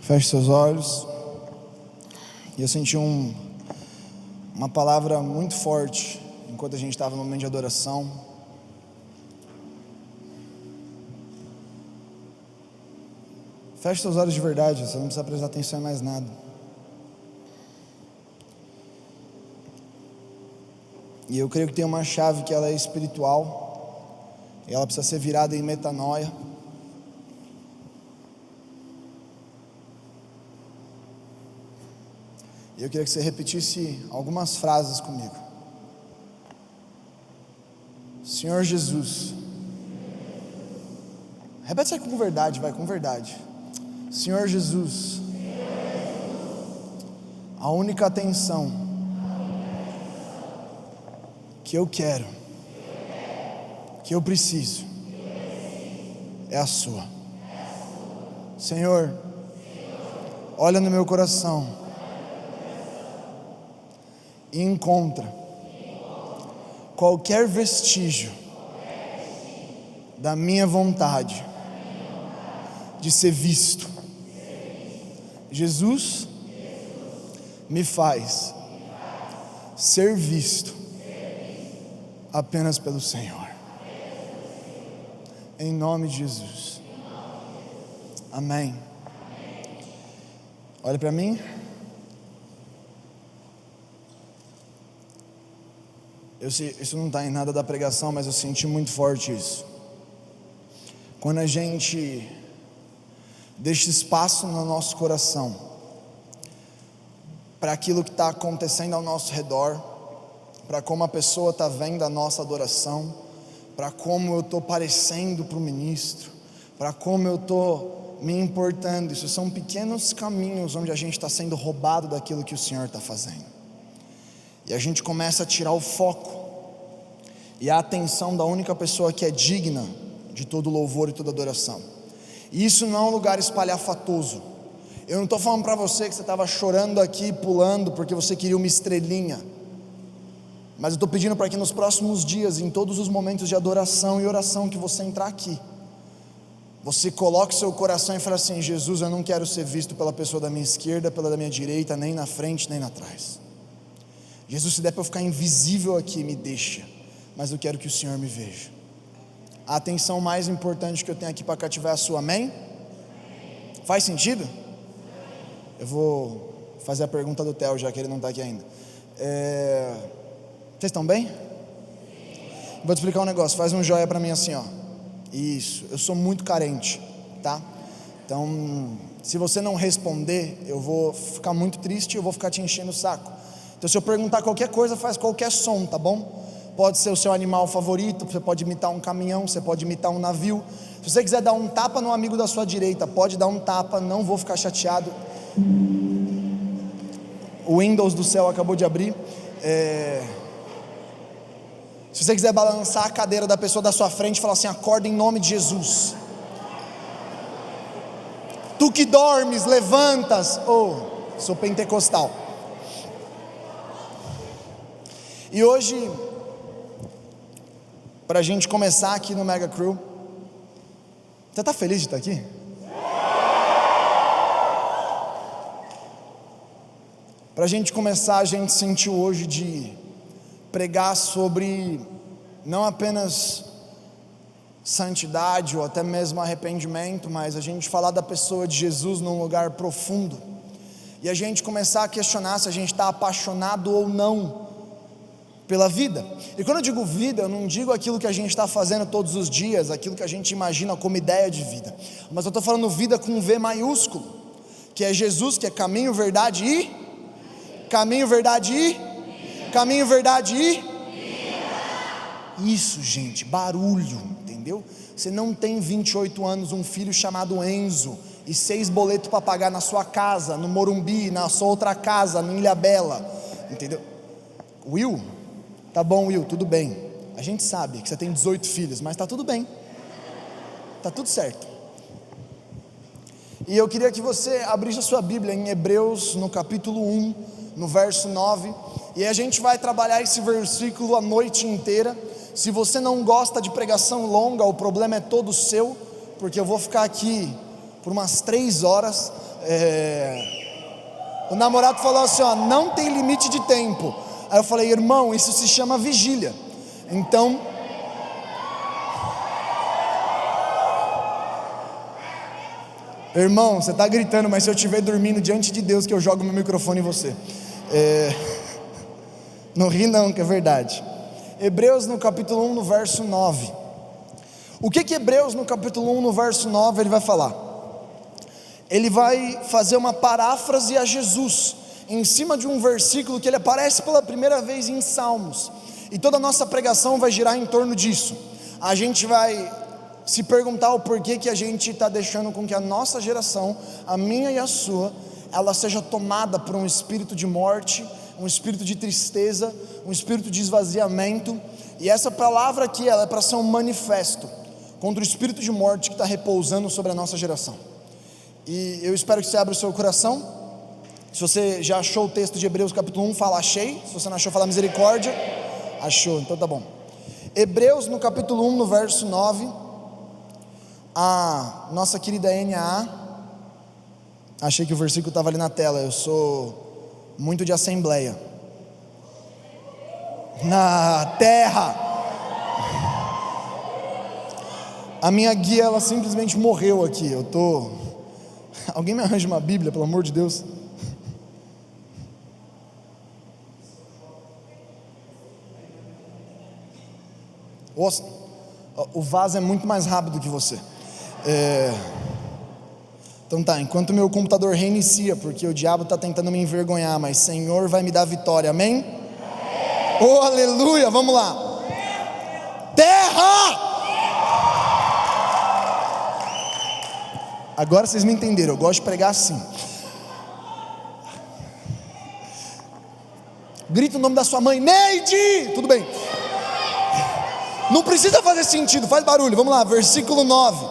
Feche seus olhos. E eu senti uma palavra muito forte enquanto a gente estava no momento de adoração. Feche seus olhos de verdade, você não precisa prestar atenção em mais nada. E eu creio que tem uma chave que ela é espiritual, e ela precisa ser virada em metanoia. E eu queria que você repetisse algumas frases comigo. Senhor Jesus. Repete isso aqui com verdade, vai, com verdade. Senhor Jesus, a única atenção que eu quero, que eu preciso, é a sua. Senhor, olha no meu coração e encontra qualquer vestígio da minha vontade de ser visto. Jesus, me faz ser visto apenas pelo Senhor. Em nome de Jesus. Amém. Olha para mim. Isso não está em nada da pregação, mas eu senti muito forte isso. Quando a gente deixa espaço no nosso coração para aquilo que está acontecendo ao nosso redor, para como a pessoa está vendo a nossa adoração, para como eu estou parecendo para o ministro, para como eu estou me importando. Isso são pequenos caminhos onde a gente está sendo roubado daquilo que o Senhor está fazendo. E a gente começa a tirar o foco e a atenção da única pessoa que é digna de todo louvor e toda adoração. E isso não é um lugar espalhafatoso. Eu não estou falando para você que você estava chorando aqui, pulando porque você queria uma estrelinha. Mas eu estou pedindo para que nos próximos dias, em todos os momentos de adoração e oração que você entrar aqui, você coloque seu coração e fale assim: Jesus, eu não quero ser visto pela pessoa da minha esquerda, pela da minha direita, nem na frente, nem atrás. Jesus, se der para eu ficar invisível aqui, me deixa, mas eu quero que o Senhor me veja. A atenção mais importante que eu tenho aqui para cativar é a sua, amém? Faz sentido? Eu vou fazer a pergunta do Theo, já que ele não está aqui ainda. Vocês estão bem? Vou te explicar um negócio, faz um joia para mim assim, ó. Isso, eu sou muito carente, tá? Então, se você não responder, eu vou ficar muito triste e eu vou ficar te enchendo o saco. Então, se eu perguntar qualquer coisa, faz qualquer som, tá bom? Pode ser o seu animal favorito, você pode imitar um caminhão, você pode imitar um navio. Se você quiser dar um tapa no amigo da sua direita, pode dar um tapa, não vou ficar chateado. O Windows do céu acabou de abrir. Se você quiser balançar a cadeira da pessoa da sua frente, falar assim: acorda em nome de Jesus. Tu que dormes, levantas. Sou pentecostal. E hoje, para a gente começar aqui no Mega Crew, você está feliz de estar aqui? Para a gente começar, a gente sentiu hoje de pregar sobre não apenas santidade ou até mesmo arrependimento, mas a gente falar da pessoa de Jesus num lugar profundo, e a gente começar a questionar se a gente está apaixonado ou não pela vida. E quando eu digo vida, eu não digo aquilo que a gente está fazendo todos os dias, aquilo que a gente imagina como ideia de vida, mas eu estou falando vida com um V maiúsculo, que é Jesus, que é caminho, verdade e caminho, verdade e caminho, verdade e isso, gente, barulho, entendeu? Você não tem 28 anos, um filho chamado Enzo e 6 boletos para pagar na sua casa, no Morumbi, na sua outra casa, no Ilhabela, entendeu? Will? Tá bom, Will, tudo bem. A gente sabe que você tem 18 filhos, mas tá tudo bem. Tá tudo certo. E eu queria que você abrisse a sua Bíblia em Hebreus, no capítulo 1, no verso 9. E a gente vai trabalhar esse versículo a noite inteira. Se você não gosta de pregação longa, o problema é todo seu, porque eu vou ficar aqui por umas 3 horas. O namorado falou assim, ó, não tem limite de tempo. Aí eu falei, irmão, isso se chama vigília. Então, irmão, você está gritando, mas se eu estiver dormindo diante de Deus, que eu jogo meu microfone em você. Não ri não, que é verdade. Hebreus no capítulo 1, no verso 9. O que Hebreus no capítulo 1, no verso 9, ele vai falar? Ele vai fazer uma paráfrase a Jesus, em cima de um versículo que ele aparece pela primeira vez em Salmos. E toda a nossa pregação vai girar em torno disso. A gente vai se perguntar o porquê que a gente está deixando com que a nossa geração, a minha e a sua, ela seja tomada por um espírito de morte, um espírito de tristeza, um espírito de esvaziamento. E essa palavra aqui, ela é para ser um manifesto contra o espírito de morte que está repousando sobre a nossa geração. E eu espero que você abra o seu coração. Se você já achou o texto de Hebreus capítulo 1, fala achei. Se você não achou, fala misericórdia. Achou, então tá bom. Hebreus no capítulo 1, no verso 9. A nossa querida NAA, achei que o versículo estava ali na tela. Eu sou muito de assembleia. Na terra. A minha guia, ela simplesmente morreu aqui. Alguém me arranja uma Bíblia, pelo amor de Deus? Nossa, o vaso é muito mais rápido que você. Então tá, enquanto meu computador reinicia, porque o diabo está tentando me envergonhar, mas Senhor vai me dar vitória, amém? Oh, aleluia, vamos lá. Terra! Agora vocês me entenderam, eu gosto de pregar assim. Grita o nome da sua mãe, Neide! Tudo bem. Não precisa fazer sentido, faz barulho, vamos lá, versículo 9.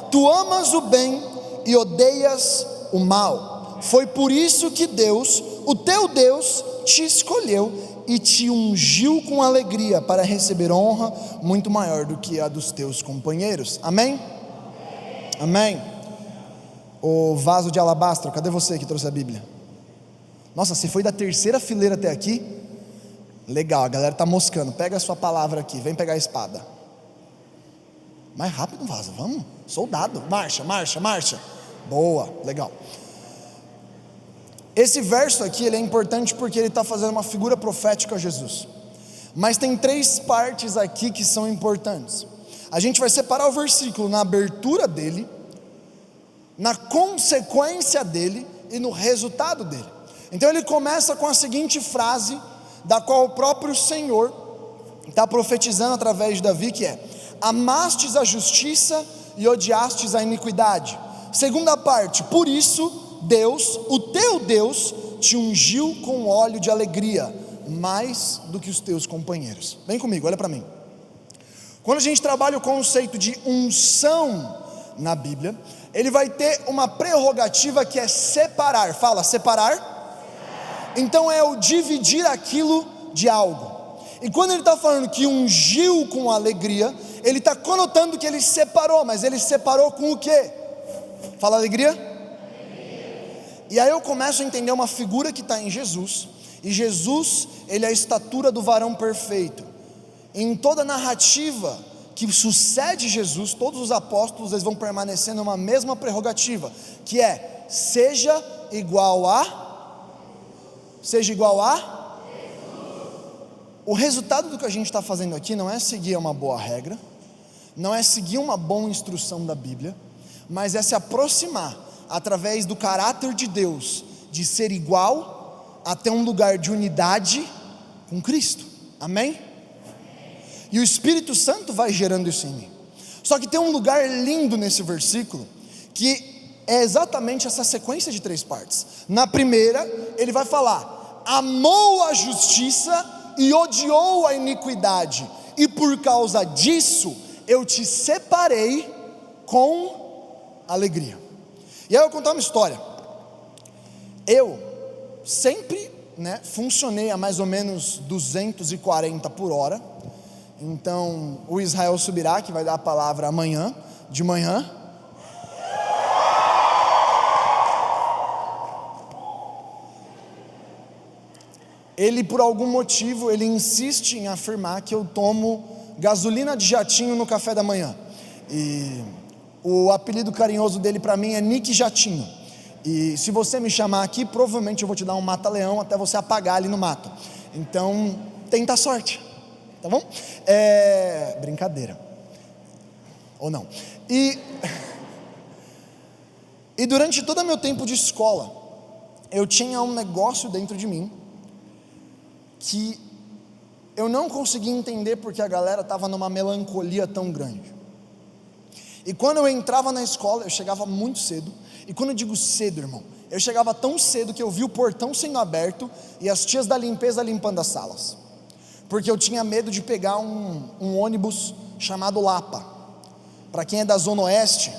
Tu amas o bem e odeias o mal. Foi por isso que Deus, o teu Deus, te escolheu e te ungiu com alegria para receber honra muito maior do que a dos teus companheiros. Amém? Amém. O vaso de alabastro, cadê você que trouxe a Bíblia? Nossa, você foi da terceira fileira até aqui? Legal, a galera está moscando. Pega a sua palavra aqui, vem pegar a espada. Mais rápido, vaso, vamos. Soldado, marcha, marcha, marcha. Boa, legal. Esse verso aqui, ele é importante porque ele está fazendo uma figura profética a Jesus. Mas tem 3 partes aqui que são importantes. A gente vai separar o versículo na abertura dele, na consequência dele e no resultado dele. Então ele começa com a seguinte frase, da qual o próprio Senhor está profetizando através de Davi, que é: amastes a justiça e odiastes a iniquidade. Segunda parte, por isso Deus, o teu Deus, te ungiu com óleo de alegria, mais do que os teus companheiros. Vem comigo, olha para mim. Quando a gente trabalha o conceito de unção na Bíblia, ele vai ter uma prerrogativa que é separar. Fala, separar. Então é o dividir aquilo de algo. E quando ele está falando que ungiu com alegria, ele está conotando que ele separou, mas ele separou com o quê? Fala alegria? E aí eu começo a entender uma figura que está em Jesus. E Jesus, ele é a estatura do varão perfeito. Em toda a narrativa que sucede Jesus, todos os apóstolos, eles vão permanecer numa mesma prerrogativa, que é: seja igual a O resultado do que a gente está fazendo aqui não é seguir uma boa regra, não é seguir uma boa instrução da Bíblia, mas é se aproximar através do caráter de Deus, de ser igual até um lugar de unidade com Cristo. Amém? E o Espírito Santo vai gerando isso em mim. Só que tem um lugar lindo nesse versículo, que é exatamente essa sequência de 3 partes. Na primeira, ele vai falar: amou a justiça e odiou a iniquidade, e por causa disso eu te separei com alegria. E aí eu vou contar uma história. Eu sempre funcionei a mais ou menos 240 por hora. Então o Israel subirá, que vai dar a palavra amanhã, de manhã. Ele, por algum motivo, ele insiste em afirmar que eu tomo gasolina de jatinho no café da manhã. E o apelido carinhoso dele para mim é Nick Jatinho. E se você me chamar aqui, provavelmente eu vou te dar um mata-leão até você apagar ali no mato. Então, tenta a sorte, tá bom? Brincadeira. Ou não. E durante todo o meu tempo de escola, eu tinha um negócio dentro de mim que eu não conseguia entender porque a galera estava numa melancolia tão grande. E quando eu entrava na escola, eu chegava muito cedo. E quando eu digo cedo, irmão, eu chegava tão cedo que eu vi o portão sendo aberto e as tias da limpeza limpando as salas, porque eu tinha medo de pegar um ônibus chamado Lapa. Para quem é da Zona Oeste,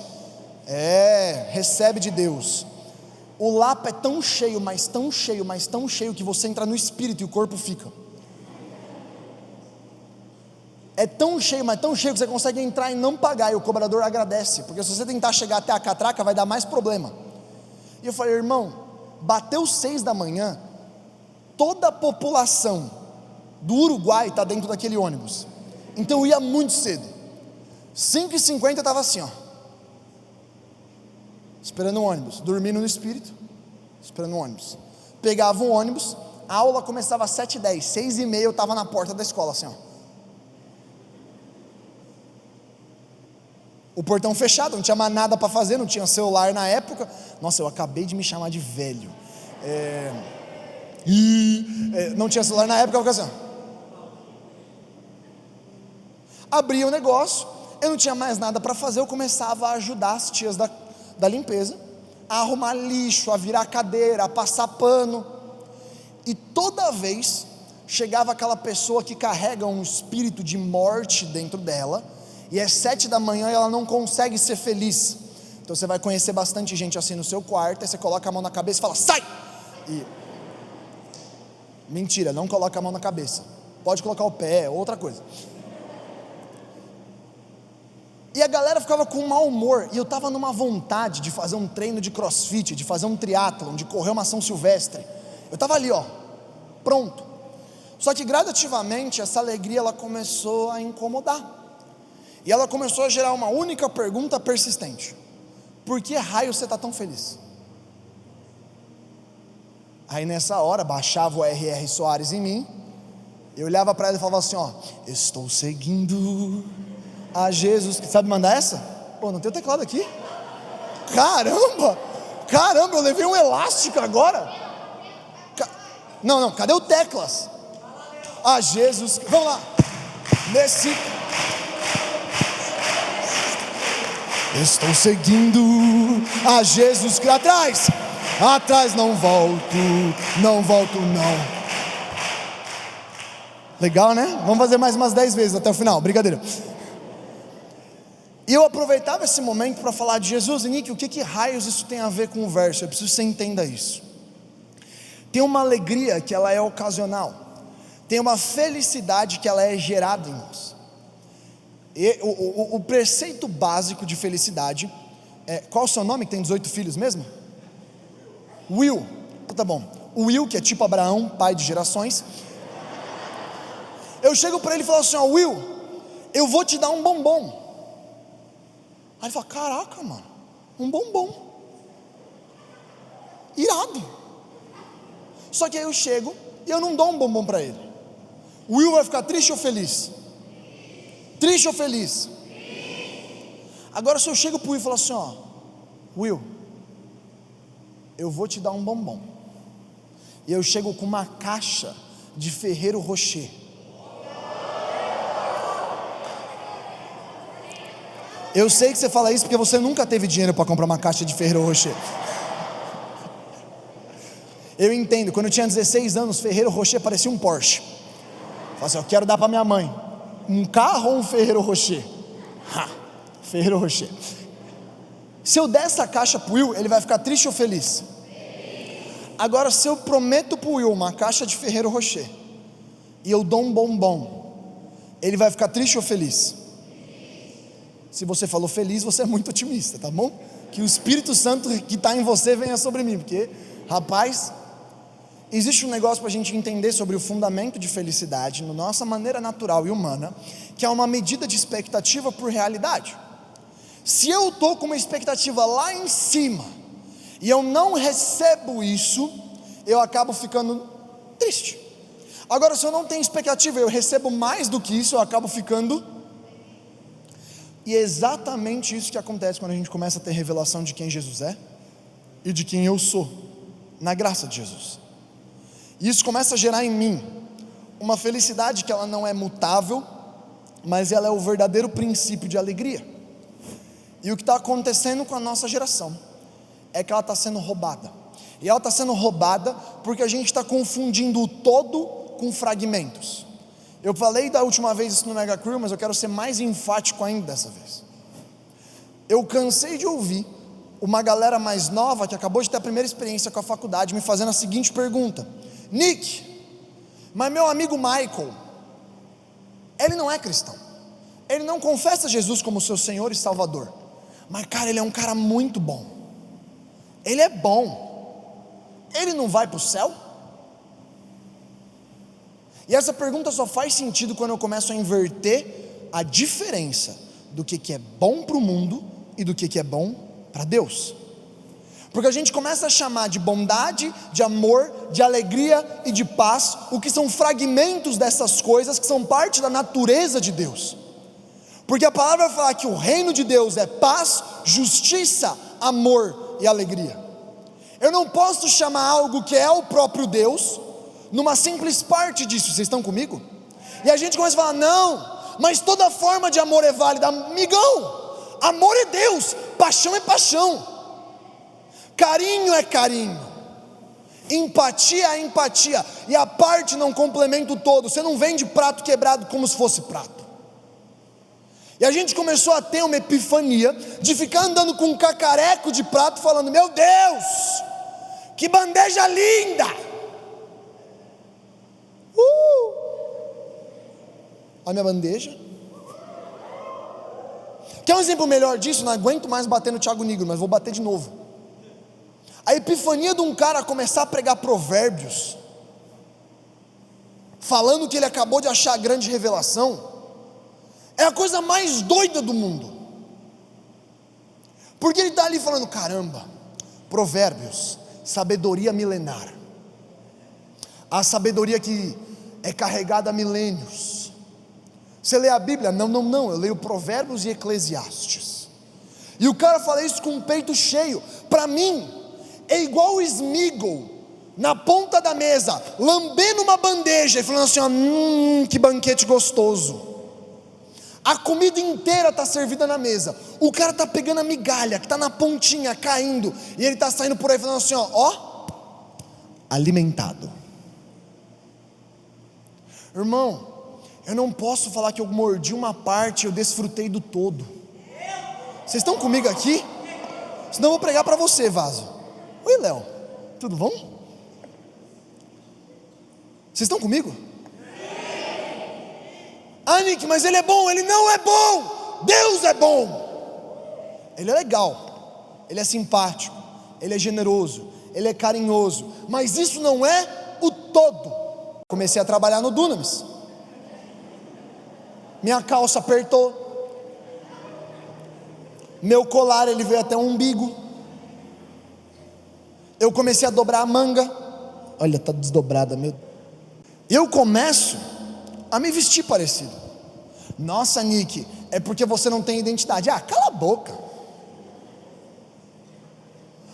recebe de Deus. O Lapa é tão cheio, mas tão cheio, mas tão cheio, que você entra no espírito e o corpo fica. É tão cheio, mas tão cheio que você consegue entrar e não pagar, e o cobrador agradece, porque se você tentar chegar até a catraca vai dar mais problema. E eu falei, irmão, bateu 6 da manhã, toda a população do Uruguai está dentro daquele ônibus, então eu ia muito cedo. 5h50 eu estava assim, esperando o ônibus, dormindo no espírito, esperando o ônibus. Pegava o ônibus, a aula começava às 7h10, 6h30 eu estava na porta da escola assim, o portão fechado, não tinha mais nada para fazer, não tinha celular na época. Nossa, eu acabei de me chamar de velho. Não tinha celular na época, eu ficava assim. Abria o negócio, eu não tinha mais nada para fazer, eu começava a ajudar as tias da limpeza, a arrumar lixo, a virar cadeira, a passar pano. E toda vez chegava aquela pessoa que carrega um espírito de morte dentro dela, e é 7 da manhã e ela não consegue ser feliz. Então você vai conhecer bastante gente assim no seu quarto, aí você coloca a mão na cabeça e fala, sai! Mentira, não coloca a mão na cabeça, pode colocar o pé, outra coisa. E a galera ficava com um mau humor, e eu estava numa vontade de fazer um treino de crossfit, de fazer um triatlon, de correr uma São Silvestre. Eu estava ali, pronto. Só que gradativamente essa alegria ela começou a incomodar. E ela começou a gerar uma única pergunta persistente: por que raio você está tão feliz? Aí nessa hora baixava o R.R. Soares em mim, eu olhava para ela e falava assim, estou seguindo a Jesus. Sabe mandar essa? Pô, não tem o teclado aqui? Caramba, eu levei um elástico agora. Não, cadê o teclas? A Jesus, vamos lá. Estou seguindo a Jesus que atrás não volto. Legal, né? Vamos fazer mais umas 10 vezes até o final, brincadeira. E eu aproveitava esse momento para falar de Jesus. E Nick, o que raios isso tem a ver com o verso? Eu preciso que você entenda isso. Tem uma alegria que ela é ocasional, tem uma felicidade que ela é gerada em nós. O preceito básico de felicidade qual o seu nome que tem 18 filhos mesmo? Will. Tá bom. O Will, que é tipo Abraão, pai de gerações. Eu chego para ele e falo assim, Will, eu vou te dar um bombom. Aí ele fala, caraca, mano, um bombom, irado. Só que aí eu chego e eu não dou um bombom para ele. O Will vai ficar triste ou feliz? Triste ou feliz? Agora se eu chego para o Will e falo assim, Will, eu vou te dar um bombom, e eu chego com uma caixa de Ferrero Rocher. Eu sei que você fala isso porque você nunca teve dinheiro para comprar uma caixa de Ferrero Rocher. Eu entendo, quando eu tinha 16 anos, Ferrero Rocher parecia um Porsche. Eu falei assim, eu quero dar para minha mãe um carro ou um Ferrero Rocher? Ferrero Rocher. Se eu der essa caixa para o Will, ele vai ficar triste ou feliz? Agora, se eu prometo para o Will uma caixa de Ferrero Rocher e eu dou um bombom, ele vai ficar triste ou feliz? Se você falou feliz, você é muito otimista, tá bom? Que o Espírito Santo que está em você venha sobre mim, porque, rapaz, existe um negócio para a gente entender sobre o fundamento de felicidade, na nossa maneira natural e humana, que é uma medida de expectativa por realidade. Se eu estou com uma expectativa lá em cima, e eu não recebo isso, eu acabo ficando triste. Agora, se eu não tenho expectativa, eu recebo mais do que isso, eu acabo ficando... E é exatamente isso que acontece quando a gente começa a ter revelação de quem Jesus é, e de quem eu sou, na graça de Jesus. E isso começa a gerar em mim uma felicidade que ela não é mutável, mas ela é o verdadeiro princípio de alegria. E o que está acontecendo com a nossa geração é que ela está sendo roubada. E ela está sendo roubada porque a gente está confundindo o todo com fragmentos. Eu falei da última vez isso no Mega Crew, mas eu quero ser mais enfático ainda dessa vez. Eu cansei de ouvir uma galera mais nova, que acabou de ter a primeira experiência com a faculdade, me fazendo a seguinte pergunta: Nick, mas meu amigo Michael, ele não é cristão, ele não confessa Jesus como seu Senhor e Salvador, mas cara, ele é um cara muito bom, ele é bom, ele não vai para o céu? E essa pergunta só faz sentido quando eu começo a inverter a diferença do que é bom para o mundo e do que é bom para Deus. Porque a gente começa a chamar de bondade, de amor, de alegria e de paz, o que são fragmentos dessas coisas que são parte da natureza de Deus. Porque a palavra vai falar que o reino de Deus é paz, justiça, amor e alegria. Eu não posso chamar algo que é o próprio Deus numa simples parte disso. Vocês estão comigo? E a gente começa a falar: não, mas toda forma de amor é válida. Amigão, amor é Deus, paixão é paixão, carinho é carinho, empatia é empatia, e a parte não complementa o todo. Você não vende prato quebrado como se fosse prato. E a gente começou a ter uma epifania de ficar andando com um cacareco de prato falando: meu Deus, que bandeja linda! A minha bandeja. Quer um exemplo melhor disso? Não aguento mais bater no Thiago Nigro, mas vou bater de novo. A epifania de um cara começar a pregar provérbios, falando que ele acabou de achar a grande revelação, é a coisa mais doida do mundo. Porque ele está ali falando: caramba, provérbios, sabedoria milenar, a sabedoria que é carregada há milênios. Você lê a Bíblia? Não, eu leio Provérbios e Eclesiastes. E o cara fala isso com o peito cheio. Para mim, é igual o Smigol na ponta da mesa, lambendo uma bandeja e falando assim: ó, que banquete gostoso. A comida inteira está servida na mesa, o cara está pegando a migalha que está na pontinha, caindo, e ele está saindo por aí falando assim: ó, alimentado. Irmão, eu não posso falar que eu mordi uma parte e eu desfrutei do todo. Vocês estão comigo aqui? Senão eu vou pregar para você, vaso. Oi, Léo, tudo bom? Vocês estão comigo? Ah, Nick, mas ele é bom. Ele não é bom. Deus é bom. Ele é legal, ele é simpático, ele é generoso, ele é carinhoso, mas isso não é o todo. Comecei a trabalhar no Dunamis, minha calça apertou, meu colar ele veio até o umbigo, eu comecei a dobrar a manga, olha, está desdobrada, meu. Eu começo a me vestir parecido. Nossa, Nick, é porque você não tem identidade. Ah, cala a boca.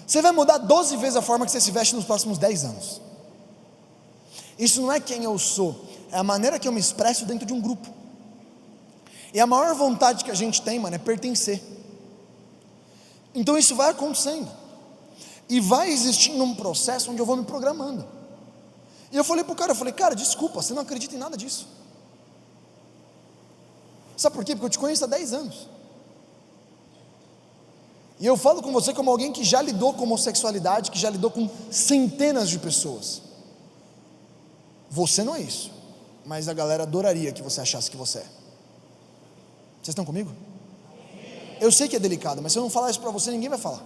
Você vai mudar 12 vezes a forma que você se veste nos próximos 10 anos. Isso não é quem eu sou, é a maneira que eu me expresso dentro de um grupo. E a maior vontade que a gente tem, mano, é pertencer. Então isso vai acontecendo, e vai existindo um processo onde eu vou me programando. E eu falei pro cara, cara, desculpa, você não acredita em nada disso. Sabe por quê? Porque eu te conheço há 10 anos. E eu falo com você como alguém que já lidou com homossexualidade, que já lidou com centenas de pessoas. Você não é isso, mas a galera adoraria que você achasse que você é. Vocês estão comigo? Eu sei que é delicado, mas se eu não falar isso para você, ninguém vai falar.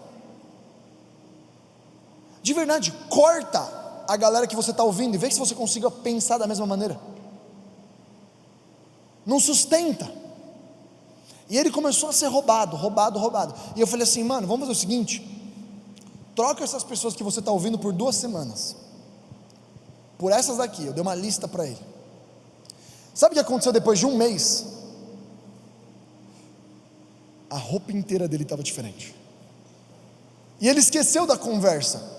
De verdade, corta a galera que você está ouvindo e vê se você consiga pensar da mesma maneira. Não sustenta. E ele começou a ser roubado. E eu falei assim, mano, vamos fazer o seguinte: troca essas pessoas que você está ouvindo por 2 semanas por essas aqui. Eu dei uma lista para ele. Sabe o que aconteceu depois de 1 mês? A roupa inteira dele estava diferente. E ele esqueceu da conversa.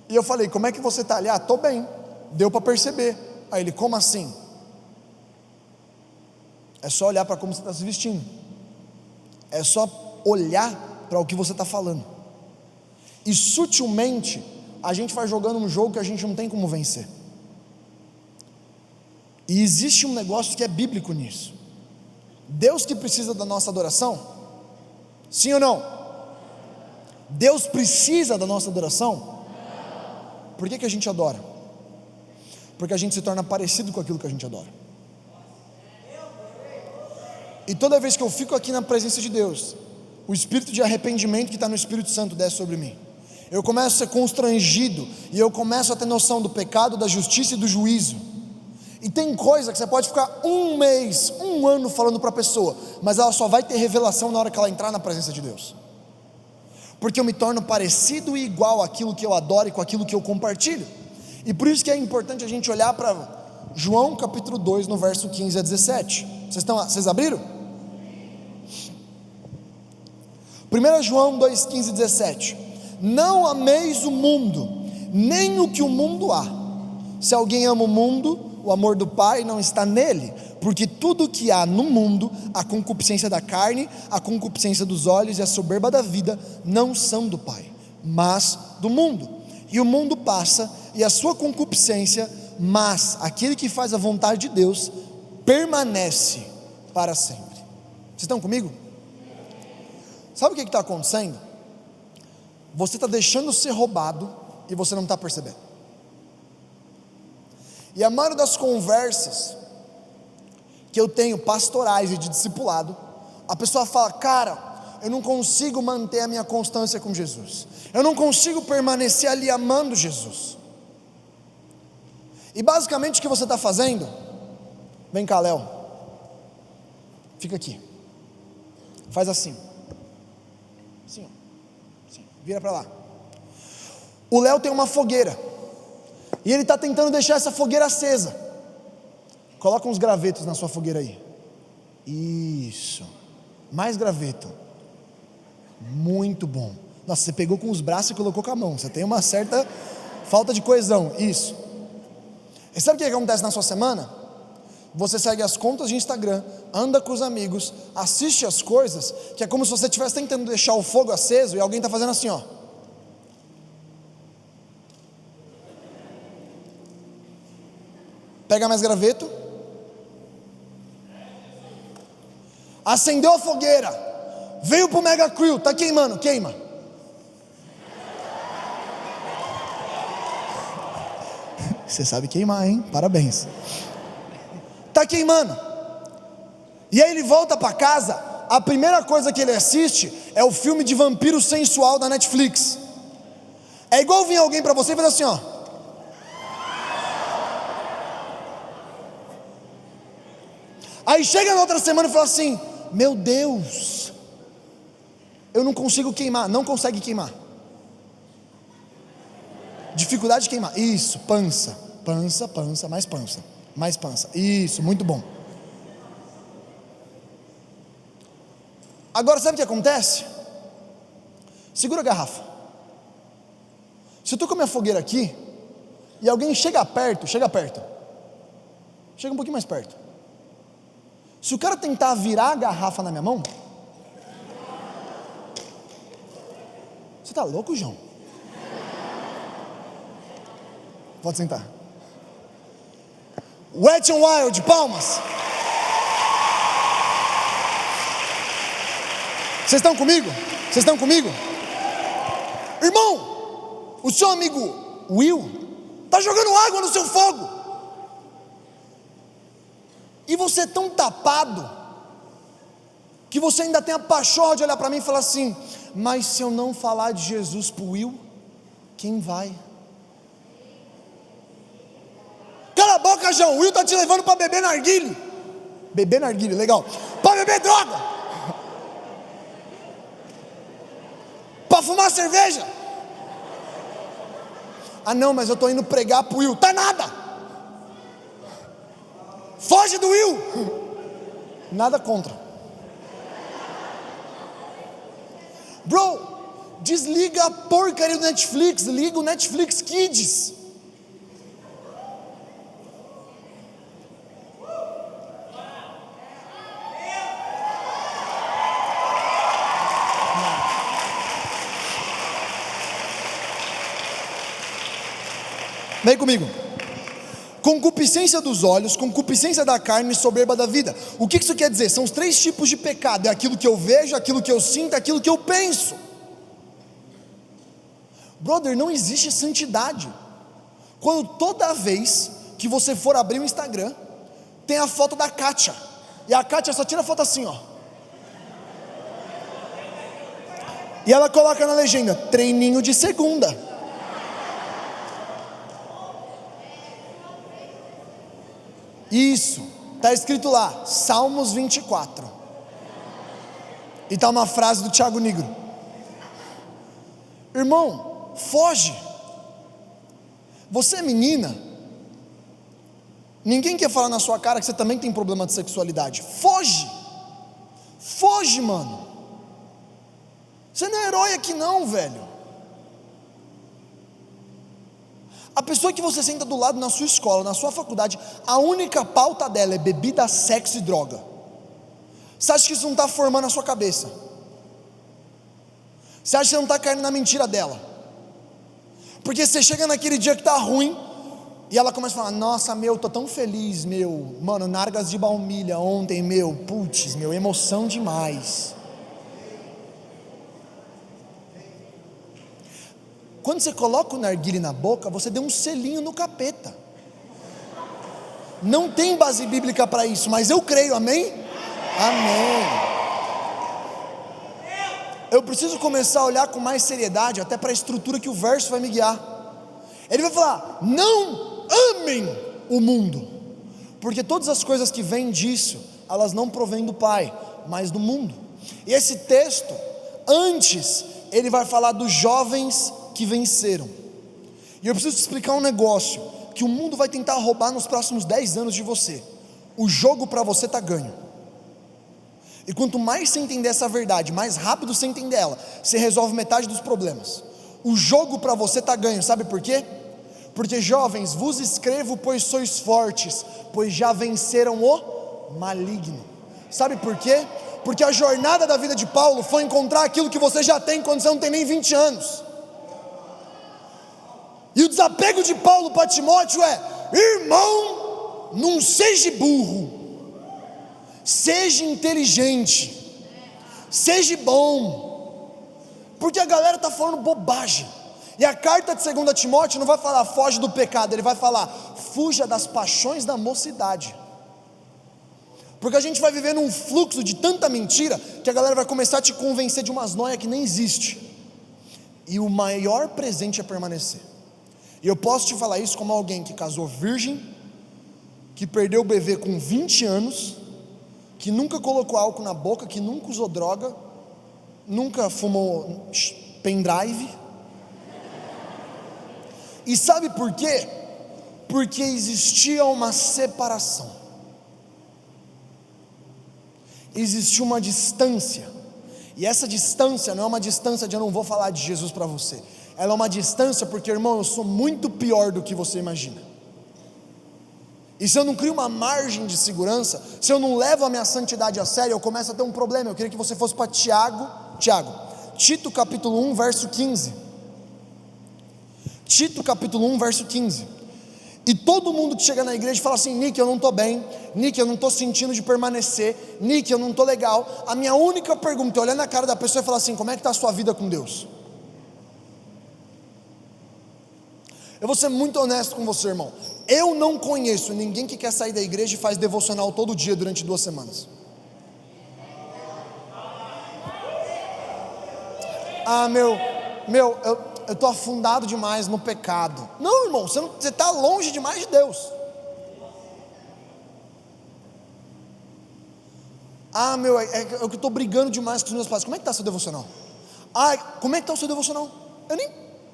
E eu falei, como é que você está ali? Ah, estou bem. Deu para perceber. Aí ele, como assim? É só olhar para como você está se vestindo. É só olhar para o que você está falando. E sutilmente a gente vai jogando um jogo que a gente não tem como vencer. E existe um negócio que é bíblico nisso. Deus que precisa da nossa adoração? Sim ou não? Deus precisa da nossa adoração? Por que a gente adora? Porque a gente se torna parecido com aquilo que a gente adora. E toda vez que eu fico aqui na presença de Deus, o espírito de arrependimento que está no Espírito Santo desce sobre mim. Eu começo a ser constrangido, e eu começo a ter noção do pecado, da justiça e do juízo. E tem coisa que você pode ficar 1 mês, 1 ano falando para a pessoa, mas ela só vai ter revelação na hora que ela entrar na presença de Deus. Porque eu me torno parecido e igual àquilo que eu adoro e com aquilo que eu compartilho. E por isso que é importante a gente olhar para João capítulo 2, no verso 15 a 17. Vocês abriram? 1 João 2, 15 e 17. Não ameis o mundo, nem o que o mundo há. Se alguém ama o mundo, o amor do Pai não está nele. Porque tudo o que há no mundo, a concupiscência da carne, a concupiscência dos olhos e a soberba da vida, não são do Pai, mas do mundo. E o mundo passa, e a sua concupiscência, mas aquele que faz a vontade de Deus permanece para sempre. Vocês estão comigo? Sabe o que está acontecendo? Você está deixando ser roubado e você não está percebendo. E a maioria das conversas que eu tenho pastorais e de discipulado, a pessoa fala, cara, eu não consigo manter a minha constância com Jesus, eu não consigo permanecer ali amando Jesus. E basicamente o que você está fazendo? Vem cá, Léo, fica aqui, faz assim, assim, assim, vira para lá. O Léo tem uma fogueira, e ele está tentando deixar essa fogueira acesa. Coloca uns gravetos na sua fogueira aí. Isso, mais graveto. Muito bom. Nossa, você pegou com os braços e colocou com a mão. Você tem uma certa falta de coesão. Isso. E sabe o que acontece na sua semana? Você segue as contas de Instagram, anda com os amigos, assiste as coisas, que é como se você estivesse tentando deixar o fogo aceso e alguém está fazendo assim, ó. Pega mais graveto. Acendeu a fogueira, veio pro Mega Crew, tá queimando, queima. Você sabe queimar, hein? Parabéns. Tá queimando. E aí ele volta para casa, a primeira coisa que ele assiste é o filme de vampiro sensual da Netflix. É igual vir alguém para você e fazer assim, ó. Aí chega na outra semana e fala assim, meu Deus, eu não consigo queimar. Não consegue queimar. Dificuldade de queimar. Isso, pança, mais pança, mais pança. Isso, muito bom. Agora sabe o que acontece? Segura a garrafa. Se eu estou com a minha fogueira aqui e alguém chega perto, chega um pouquinho mais perto. Se o cara tentar virar a garrafa na minha mão, você tá louco, João? Pode sentar. Wet n Wild, palmas. Vocês estão comigo? Vocês estão comigo? Irmão, o seu amigo Will está jogando água no seu fogo. E você é tão tapado que você ainda tem a pachorra de olhar para mim e falar assim, mas se eu não falar de Jesus para o Will, quem vai? João, o Will tá te levando para beber narguilé. Beber narguilé, legal. Para beber droga. Para fumar cerveja. Ah não, mas eu tô indo pregar pro Will. Tá nada. Foge do Will. Nada contra. Bro, desliga a porcaria do Netflix. Liga o Netflix Kids. Vem comigo. Concupiscência dos olhos, concupiscência da carne e soberba da vida. O que isso quer dizer? São os 3 tipos de pecado. É aquilo que eu vejo, aquilo que eu sinto, aquilo que eu penso. Brother, não existe santidade quando toda vez que você for abrir o Instagram, tem a foto da Kátia, e a Kátia só tira a foto assim, ó. E ela coloca na legenda, treininho de segunda. Isso, está escrito lá, Salmos 24. E está uma frase do Thiago Nigro. Irmão, foge. Você é menina. Ninguém quer falar na sua cara que você também tem problema de sexualidade. Foge. Foge, mano. Você não é herói aqui não, velho. A pessoa que você senta do lado na sua escola, na sua faculdade, a única pauta dela é bebida, sexo e droga. Você acha que isso não está formando a sua cabeça? Você acha que você não está caindo na mentira dela? Porque você chega naquele dia que está ruim, e ela começa a falar, nossa, meu, tô tão feliz, meu, mano, Nargas de baunilha ontem, meu, putz, meu, emoção demais. Quando você coloca o narguilé na boca, você deu um selinho no capeta. Não tem base bíblica para isso, mas eu creio, amém? Amém. Eu preciso começar a olhar com mais seriedade, até para a estrutura que o verso vai me guiar. Ele vai falar, não amem o mundo, porque todas as coisas que vêm disso, elas não provêm do Pai, mas do mundo. E esse texto, antes, ele vai falar dos jovens que venceram. E eu preciso te explicar um negócio que o mundo vai tentar roubar nos próximos 10 anos de você. O jogo para você está ganho. E quanto mais você entender essa verdade, mais rápido você entender ela, você resolve metade dos problemas. O jogo para você está ganho, sabe por quê? Porque jovens, vos escrevo pois sois fortes, pois já venceram o maligno. Sabe por quê? Porque a jornada da vida de Paulo foi encontrar aquilo que você já tem quando você não tem nem 20 anos. E o desapego de Paulo para Timóteo é, irmão, não seja burro, seja inteligente, seja bom, porque a galera está falando bobagem. E a carta de 2 Timóteo não vai falar foge do pecado, ele vai falar fuja das paixões da mocidade. Porque a gente vai viver num fluxo de tanta mentira que a galera vai começar a te convencer de umas noias que nem existe. E o maior presente é permanecer. E eu posso te falar isso como alguém que casou virgem, que perdeu o bebê com 20 anos, que nunca colocou álcool na boca, que nunca usou droga, nunca fumou pendrive. E sabe por quê? Porque existia uma separação, existia uma distância, e essa distância não é uma distância de eu não vou falar de Jesus para você, ela é uma distância porque, irmão, eu sou muito pior do que você imagina. E se eu não crio uma margem de segurança, se eu não levo a minha santidade a sério, eu começo a ter um problema. Eu queria que você fosse para Tito capítulo 1, verso 15. Tito capítulo 1, verso 15. E todo mundo que chega na igreja fala assim, Nick, eu não estou bem, Nick, eu não estou sentindo de permanecer, Nick, eu não estou legal. A minha única pergunta é olhar na cara da pessoa e falar assim, como é que está a sua vida com Deus? Eu vou ser muito honesto com você, irmão. Eu não conheço ninguém que quer sair da igreja e faz devocional todo dia durante 2 semanas. Ah, eu estou afundado demais no pecado. Não, irmão, você está longe demais de Deus. Ah, meu, é que eu estou brigando demais com os meus pais. Como é que está seu devocional? Ah, como é que está o seu devocional?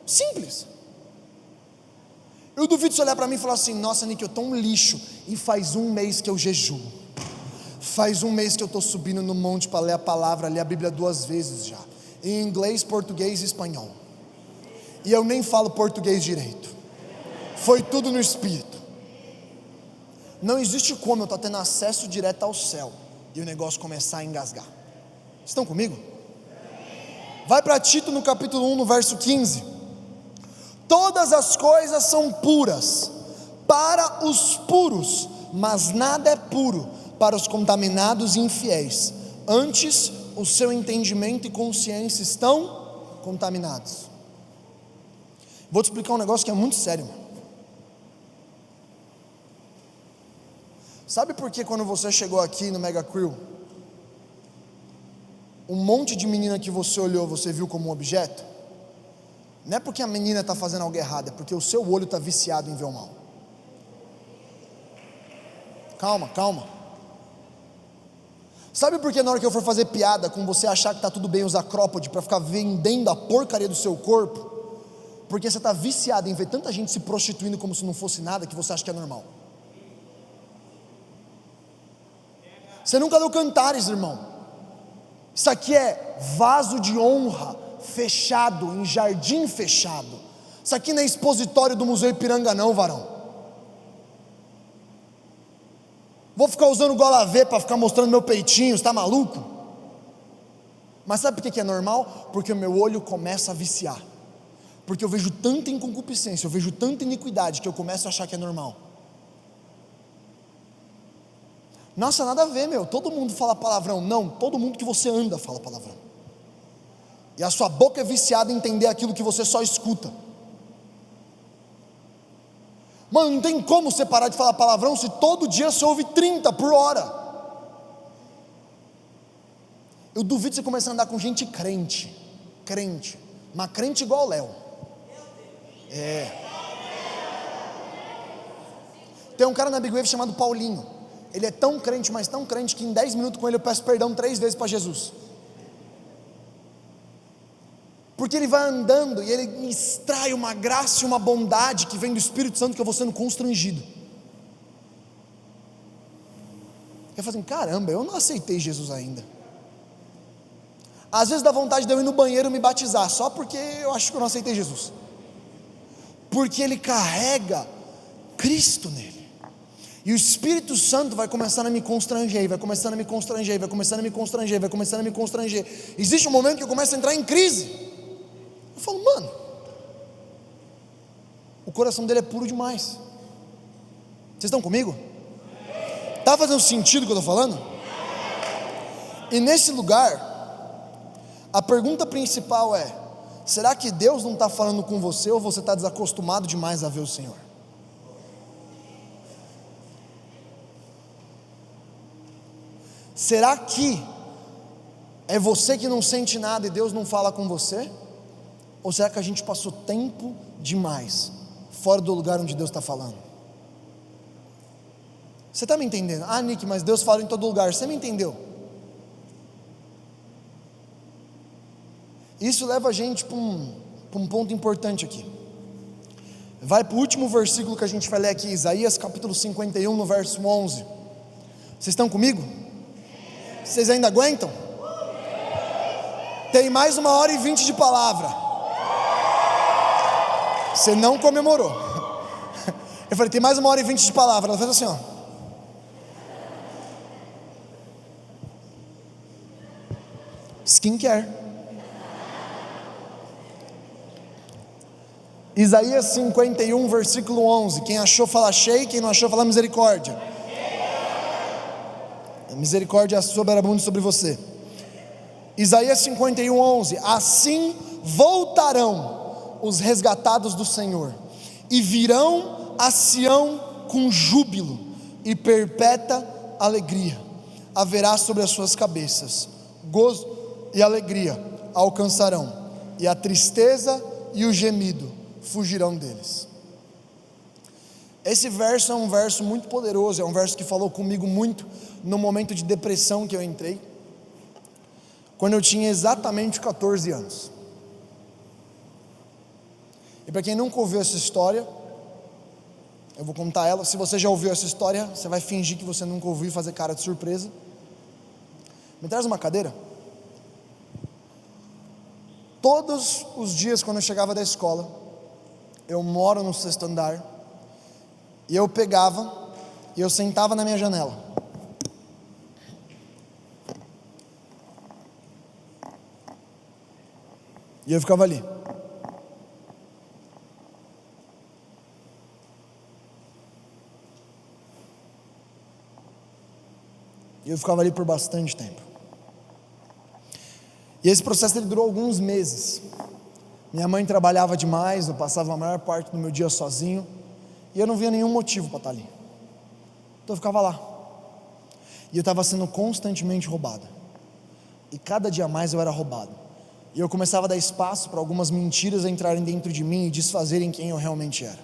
Simples. Eu duvido você olhar para mim e falar assim: nossa, Nick, eu estou um lixo, e faz um mês que eu jejuo, faz um mês que eu estou subindo no monte para ler a palavra, ler a Bíblia 2 vezes já, em inglês, português e espanhol, e eu nem falo português direito, foi tudo no Espírito. Não existe como eu estar tendo acesso direto ao céu e o negócio começar a engasgar. Estão comigo? Vai para Tito no capítulo 1, no verso 15. Todas as coisas são puras para os puros, mas nada é puro para os contaminados e infiéis. Antes, o seu entendimento e consciência estão contaminados. Vou te explicar um negócio que é muito sério, mano. Sabe por que quando você chegou aqui no Mega Crew, um monte de menina que você olhou, você viu como um objeto? Não é porque a menina está fazendo algo errado, é porque o seu olho está viciado em ver o mal. Calma. Sabe por que na hora que eu for fazer piada com você achar que está tudo bem usar cropped para ficar vendendo a porcaria do seu corpo? Porque você está viciado em ver tanta gente se prostituindo como se não fosse nada, que você acha que é normal. Você nunca leu Cantares, irmão. Isso aqui é vaso de honra fechado, em jardim fechado. Isso aqui não é expositório do Museu Ipiranga não, varão. Vou ficar usando gola V para ficar mostrando meu peitinho, você está maluco? Mas sabe por que é normal? Porque o meu olho começa a viciar. Porque eu vejo tanta inconcupiscência, eu vejo tanta iniquidade, que eu começo a achar que é normal. Nossa, nada a ver, meu, todo mundo fala palavrão. Não, todo mundo que você anda fala palavrão. E a sua boca é viciada em entender aquilo que você só escuta. Mano, não tem como você parar de falar palavrão se todo dia você ouve 30 por hora. Eu duvido você começar a andar com gente crente, mas crente igual o Léo. Tem um cara na Big Wave chamado Paulinho. Ele é tão crente, mas tão crente, que em 10 minutos com ele eu peço perdão 3 vezes para Jesus. Porque ele vai andando e ele extrai uma graça e uma bondade que vem do Espírito Santo, que eu vou sendo constrangido. Eu falo assim: caramba, eu não aceitei Jesus ainda. Às vezes dá vontade de eu ir no banheiro me batizar, só porque eu acho que eu não aceitei Jesus. Porque ele carrega Cristo nele. E o Espírito Santo vai começando a me constranger, vai começando a me constranger, vai começando a me constranger, vai começando a me constranger. Existe um momento que eu começo a entrar em crise. Eu falo: mano, o coração dele é puro demais. Vocês estão comigo? Está fazendo sentido o que eu estou falando? E nesse lugar, a pergunta principal é: será que Deus não está falando com você, ou você está desacostumado demais a ver o Senhor? Será que é você que não sente nada e Deus não fala com você? Ou será que a gente passou tempo demais fora do lugar onde Deus está falando? Você está me entendendo? Ah, Nick, mas Deus fala em todo lugar. Você me entendeu? Isso leva a gente para um ponto importante aqui. Vai para o último versículo que a gente vai ler aqui, Isaías capítulo 51, no verso 11. Vocês estão comigo? Vocês ainda aguentam? Tem mais 1h20 de palavra. Você não comemorou. Eu falei: tem mais 1h20 de palavra. Ela fez assim, ó. Skincare. Isaías 51, versículo 11. Quem achou fala achei, quem não achou fala misericórdia. A misericórdia sobreabunde sobre você. Isaías 51, 11. Assim voltarão os resgatados do Senhor, e virão a Sião com júbilo e perpétua alegria. Haverá sobre as suas cabeças gozo e alegria alcançarão, e a tristeza e o gemido fugirão deles. Esse verso é um verso muito poderoso, é um verso que falou comigo muito no momento de depressão que eu entrei, quando eu tinha exatamente 14 anos. E para quem nunca ouviu essa história, eu vou contar ela. Se você já ouviu essa história, você vai fingir que você nunca ouviu e fazer cara de surpresa. Me traz uma cadeira. Todos os dias quando eu chegava da escola, eu moro no 6º andar, e eu pegava e eu sentava na minha janela. E eu ficava ali. E eu ficava ali por bastante tempo. E esse processo ele durou alguns meses. Minha mãe trabalhava demais, eu passava a maior parte do meu dia sozinho, e eu não via nenhum motivo para estar ali. Então eu ficava lá. E eu estava sendo constantemente roubado. E cada dia mais eu era roubado. E eu começava a dar espaço para algumas mentiras entrarem dentro de mim e desfazerem quem eu realmente era.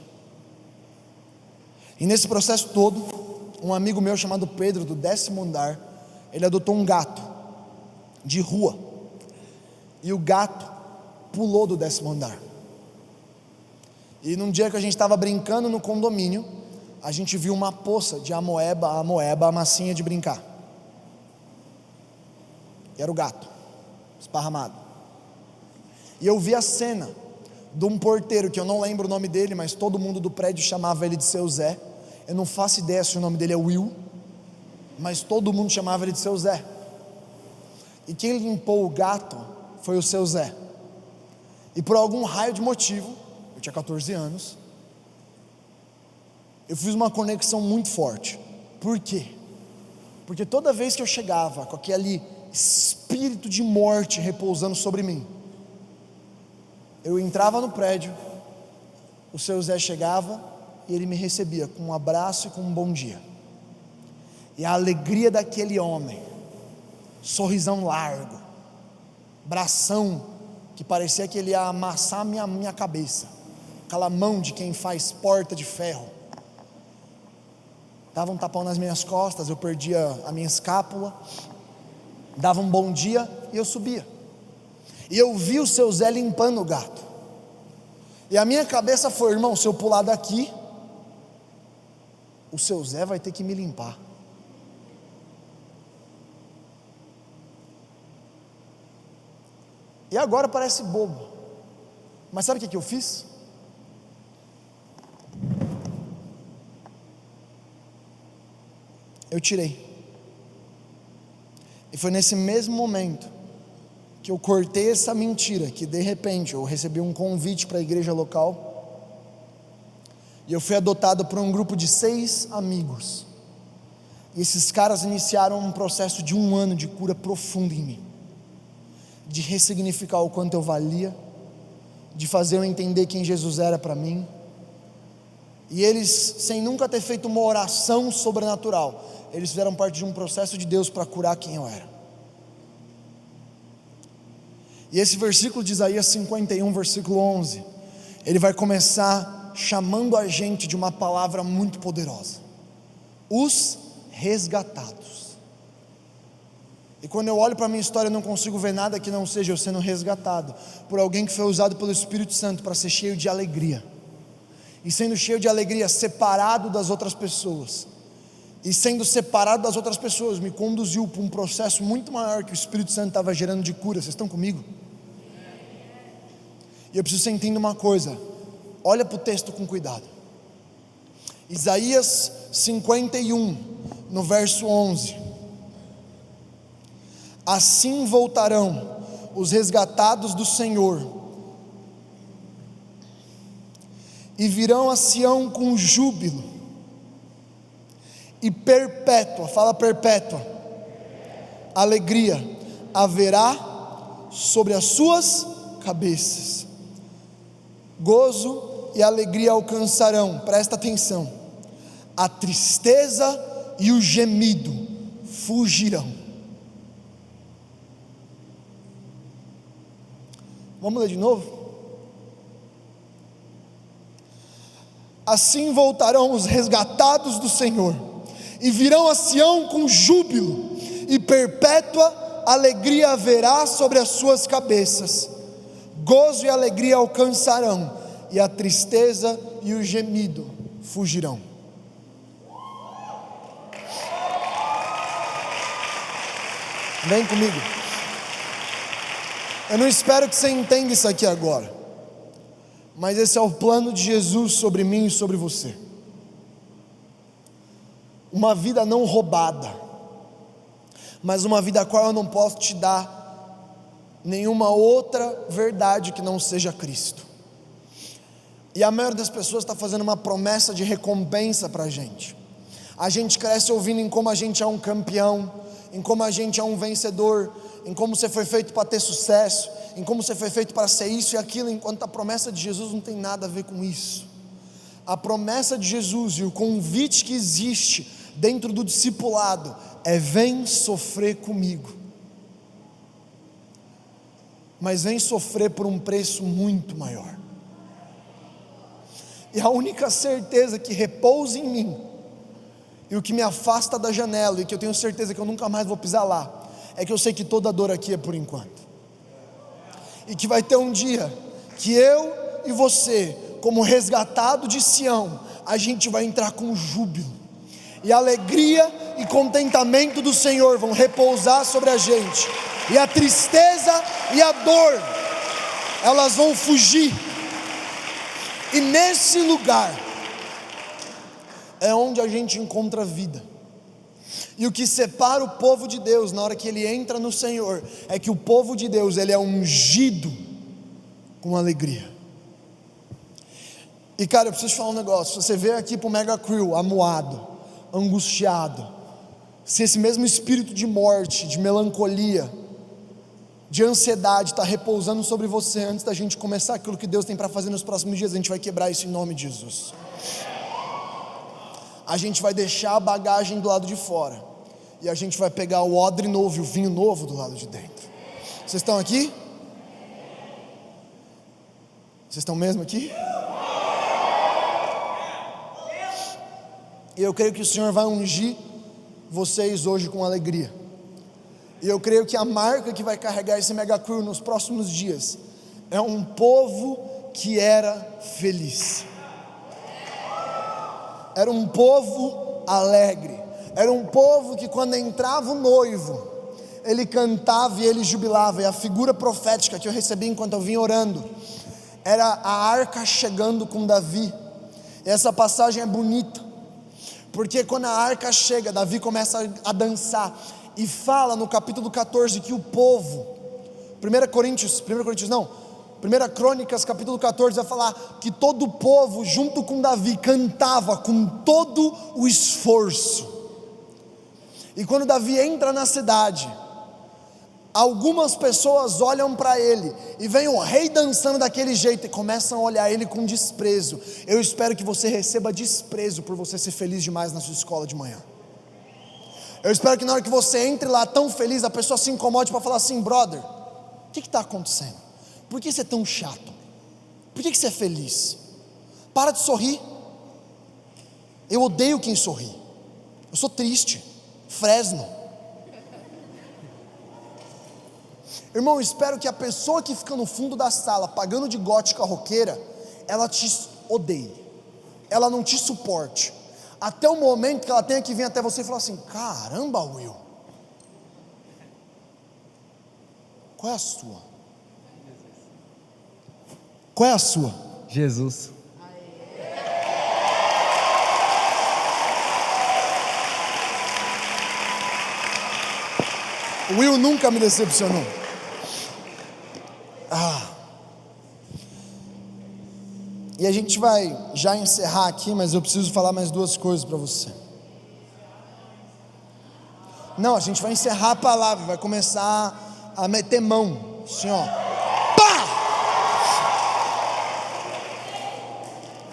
E nesse processo todo, um amigo meu chamado Pedro, do 10º andar, ele adotou um gato de rua. E o gato pulou do 10º andar. E num dia que a gente estava brincando no condomínio, a gente viu uma poça de amoeba, a massinha de brincar. E era o gato, esparramado. E eu vi a cena de um porteiro, que eu não lembro o nome dele, mas todo mundo do prédio chamava ele de Seu Zé. Eu não faço ideia se o nome dele é Will, mas todo mundo chamava ele de Seu Zé. E quem limpou o gato foi o Seu Zé. E por algum raio de motivo, eu tinha 14 anos, eu fiz uma conexão muito forte. Por quê? Porque toda vez que eu chegava com aquele espírito de morte repousando sobre mim, eu entrava no prédio, o Seu Zé chegava e ele me recebia com um abraço e com um bom dia. E a alegria daquele homem, sorrisão largo, bração que parecia que ele ia amassar a minha cabeça, aquela mão de quem faz porta de ferro, dava um tapão nas minhas costas, eu perdia a minha escápula, dava um bom dia e eu subia. E eu vi o Seu Zé limpando o gato. E a minha cabeça foi: irmão, se eu pular daqui, o Seu Zé vai ter que me limpar. E agora parece bobo, mas sabe o que eu fiz? Eu tirei. E foi nesse mesmo momento que eu cortei essa mentira, que de repente eu recebi um convite para a igreja local, e eu fui adotado por um grupo de 6 amigos, e esses caras iniciaram um processo de 1 ano de cura profunda em mim, de ressignificar o quanto eu valia, de fazer eu entender quem Jesus era para mim. E eles, sem nunca ter feito uma oração sobrenatural, eles fizeram parte de um processo de Deus para curar quem eu era. E esse versículo de Isaías 51, versículo 11, ele vai começar chamando a gente de uma palavra muito poderosa: os resgatados. E quando eu olho para a minha história, eu não consigo ver nada que não seja eu sendo resgatado por alguém que foi usado pelo Espírito Santo para ser cheio de alegria, e sendo cheio de alegria, separado das outras pessoas, e sendo separado das outras pessoas, me conduziu para um processo muito maior que o Espírito Santo estava gerando de cura. Vocês estão comigo? E eu preciso que você entenda uma coisa, olha para o texto com cuidado. Isaías 51, no verso 11: assim voltarão os resgatados do Senhor, e virão a Sião com júbilo, e perpétua, fala perpétua, alegria haverá sobre as suas cabeças. Gozo e alegria alcançarão, presta atenção, a tristeza e o gemido fugirão. Vamos ler de novo? Assim voltarão os resgatados do Senhor, e virão a Sião com júbilo, e perpétua alegria haverá sobre as suas cabeças. Gozo e alegria alcançarão, e a tristeza e o gemido fugirão. Vem comigo. Eu não espero que você entenda isso aqui agora, mas esse é o plano de Jesus sobre mim e sobre você. Uma vida não roubada, mas uma vida a qual eu não posso te dar nenhuma outra verdade que não seja Cristo. E a maioria das pessoas está fazendo uma promessa de recompensa para a gente. A gente cresce ouvindo em como a gente é um campeão, em como a gente é um vencedor, em como você foi feito para ter sucesso, em como você foi feito para ser isso e aquilo, enquanto a promessa de Jesus não tem nada a ver com isso. A promessa de Jesus e o convite que existe dentro do discipulado é: vem sofrer comigo, mas vem sofrer por um preço muito maior. E a única certeza que repousa em mim, e o que me afasta da janela, e que eu tenho certeza que eu nunca mais vou pisar lá, é que eu sei que toda dor aqui é por enquanto, e que vai ter um dia que eu e você, como resgatado de Sião, a gente vai entrar com júbilo, e alegria e contentamento do Senhor vão repousar sobre a gente, e a tristeza e a dor, elas vão fugir. E nesse lugar é onde a gente encontra vida. E o que separa o povo de Deus na hora que ele entra no Senhor é que o povo de Deus, ele é ungido com alegria. E cara, eu preciso te falar um negócio. Você veio aqui para o Mega Crew amuado, angustiado, se esse mesmo espírito de morte, de melancolia, de ansiedade está repousando sobre você antes da gente começar aquilo que Deus tem para fazer nos próximos dias, a gente vai quebrar isso em nome de Jesus. A gente vai deixar a bagagem do lado de fora, e a gente vai pegar o odre novo e o vinho novo do lado de dentro. Vocês estão aqui? Vocês estão mesmo aqui? E eu creio que o Senhor vai ungir vocês hoje com alegria. E eu creio que a marca que vai carregar esse Mega Crew nos próximos dias é um povo que era feliz. Era um povo alegre. Era um povo que quando entrava o noivo, ele cantava e ele jubilava. E a figura profética que eu recebi enquanto eu vim orando era a arca chegando com Davi. E essa passagem é bonita, porque quando a arca chega, Davi começa a dançar. E fala no capítulo 14 que o povo, 1 Crônicas capítulo 14 vai falar que todo o povo junto com Davi cantava com todo o esforço. E quando Davi entra na cidade, algumas pessoas olham para ele e vem o rei dançando daquele jeito e começam a olhar ele com desprezo. Eu espero que você receba desprezo por você ser feliz demais na sua escola de manhã. Eu espero que na hora que você entre lá tão feliz, a pessoa se incomode para falar assim: brother, o que está acontecendo? Por que você é tão chato? Por que você é feliz? Para de sorrir. Eu odeio quem sorri. Eu sou triste, Fresno. Irmão, eu espero que a pessoa que fica no fundo da sala pagando de gótica roqueira, ela te odeie, ela não te suporte, até o momento que ela tenha que vir até você e falar assim: caramba, Will, qual é a sua? Qual é a sua? Jesus. O Will nunca me decepcionou. E a gente vai já encerrar aqui, mas eu preciso falar mais duas coisas para você. Não, a gente vai encerrar a palavra, vai começar a meter mão, assim ó, pá!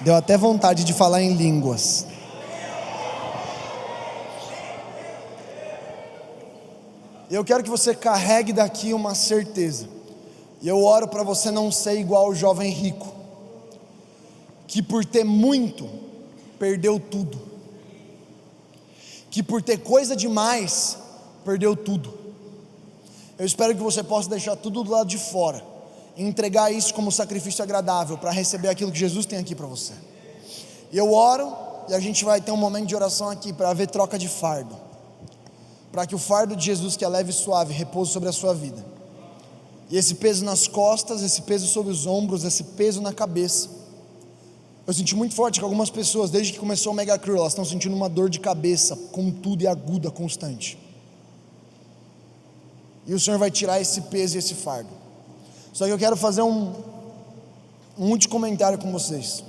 Deu até vontade de falar em línguas. Eu quero que você carregue daqui uma certeza, e eu oro para você não ser igual o jovem rico, que por ter muito, perdeu tudo, que por ter coisa demais, perdeu tudo. Eu espero que você possa deixar tudo do lado de fora e entregar isso como sacrifício agradável para receber aquilo que Jesus tem aqui para você. E eu oro, e a gente vai ter um momento de oração aqui para haver troca de fardo, para que o fardo de Jesus, que é leve e suave, repouse sobre a sua vida. E esse peso nas costas, esse peso sobre os ombros, esse peso na cabeça. Eu senti muito forte que algumas pessoas, desde que começou o Mega Cru, elas estão sentindo uma dor de cabeça, contudo e aguda, constante. E o Senhor vai tirar esse peso e esse fardo. Só que eu quero fazer um último comentário com vocês.